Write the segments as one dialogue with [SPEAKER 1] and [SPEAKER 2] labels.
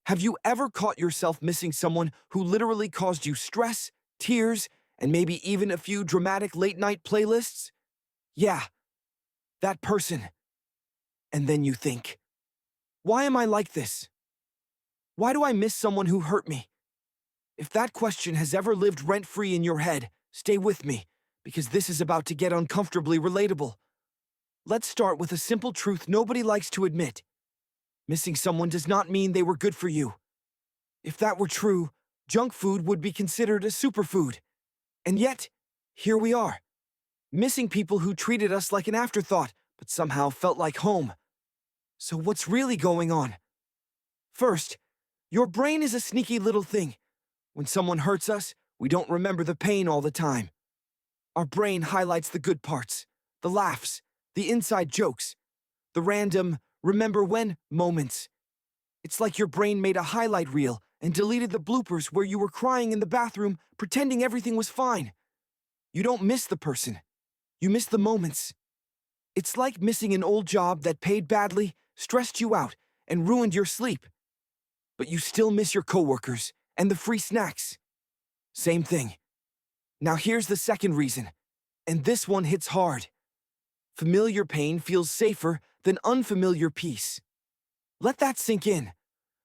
[SPEAKER 1] Have you ever caught yourself missing someone who literally caused you stress, tears, and maybe even a few dramatic late-night playlists? Yeah, that person. And then you think, why am I like this? Why do I miss someone who hurt me? If that question has ever lived rent-free in your head, stay with me, because this is about to get uncomfortably relatable. Let's start with a simple truth nobody likes to admit. Missing someone does not mean they were good for you. If that were true, junk food would be considered a superfood. And yet, here we are, missing people who treated us like an afterthought, but somehow felt like home. So what's really going on? First, your brain is a sneaky little thing. When someone hurts us, we don't remember the pain all the time. Our brain highlights the good parts, the laughs, the inside jokes, the random remember when moments. It's like your brain made a highlight reel and deleted the bloopers where you were crying in the bathroom pretending everything was fine. You don't miss the person. You miss the moments. It's like missing an old job that paid badly, stressed you out, and ruined your sleep. But you still miss your coworkers and the free snacks. Same thing. Now here's the second reason, and this one hits hard. Familiar pain feels safer than unfamiliar peace. Let that sink in.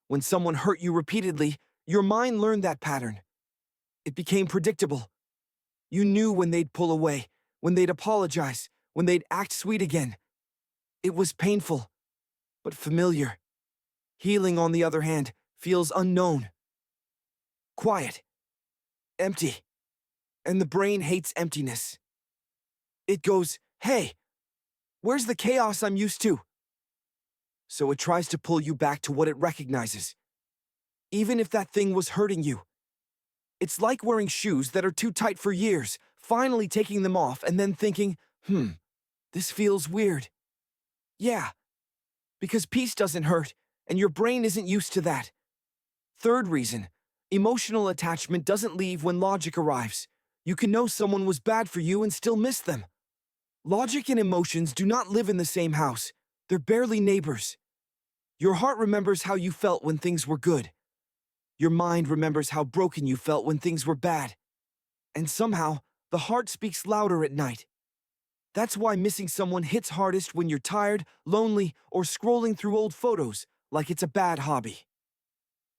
[SPEAKER 1] When someone hurt you repeatedly, your mind learned that pattern. It became predictable. You knew when they'd pull away, when they'd apologize, when they'd act sweet again. It was painful, but familiar. Healing, on the other hand, feels unknown. Quiet. Empty. And the brain hates emptiness. It goes, hey, where's the chaos I'm used to? So it tries to pull you back to what it recognizes, even if that thing was hurting you. It's like wearing shoes that are too tight for years, finally taking them off and then thinking, this feels weird. Yeah, because peace doesn't hurt, and your brain isn't used to that. Third reason, emotional attachment doesn't leave when logic arrives. You can know someone was bad for you and still miss them. Logic and emotions do not live in the same house. They're barely neighbors. Your heart remembers how you felt when things were good. Your mind remembers how broken you felt when things were bad. And somehow, the heart speaks louder at night. That's why missing someone hits hardest when you're tired, lonely, or scrolling through old photos like it's a bad hobby.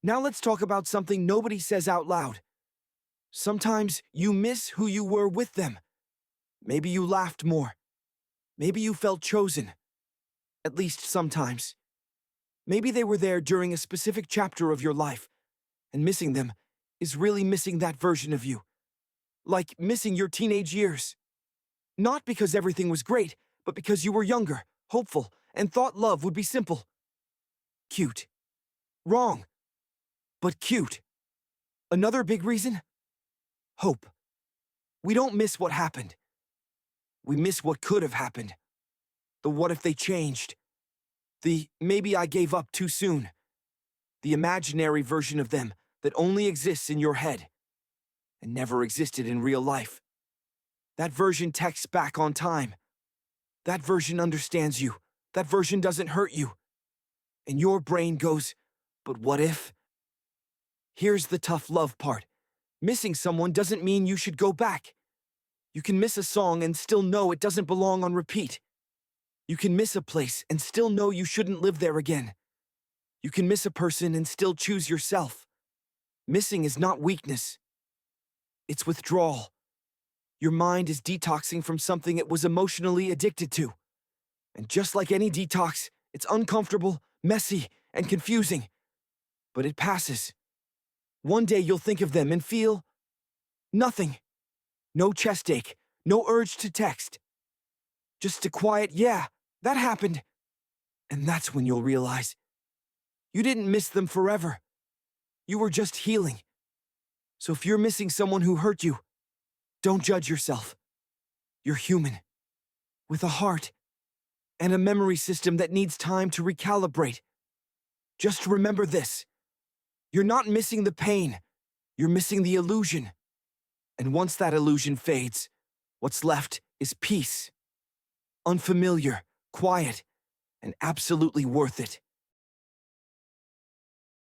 [SPEAKER 1] Now let's talk about something nobody says out loud. Sometimes you miss who you were with them. Maybe you laughed more. Maybe you felt chosen. At least sometimes. Maybe they were there during a specific chapter of your life, and missing them is really missing that version of you. Like missing your teenage years. Not because everything was great, but because you were younger, hopeful, and thought love would be simple. Cute. Wrong. But cute. Another big reason? Hope. We don't miss what happened. We miss what could have happened. The what if they changed. The maybe I gave up too soon. The imaginary version of them that only exists in your head and never existed in real life. That version texts back on time. That version understands you. That version doesn't hurt you. And your brain goes, but what if? Here's the tough love part. Missing someone doesn't mean you should go back. You can miss a song and still know it doesn't belong on repeat. You can miss a place and still know you shouldn't live there again. You can miss a person and still choose yourself. Missing is not weakness. It's withdrawal. Your mind is detoxing from something it was emotionally addicted to. And just like any detox, it's uncomfortable, messy, and confusing. But it passes. One day you'll think of them and feel nothing. No chest ache, no urge to text. Just a quiet, yeah, that happened. And that's when you'll realize you didn't miss them forever. You were just healing. So if you're missing someone who hurt you, don't judge yourself. You're human, with a heart, and a memory system that needs time to recalibrate. Just remember this. You're not missing the pain. You're missing the illusion. And once that illusion fades, what's left is peace. Unfamiliar, quiet, and absolutely worth it.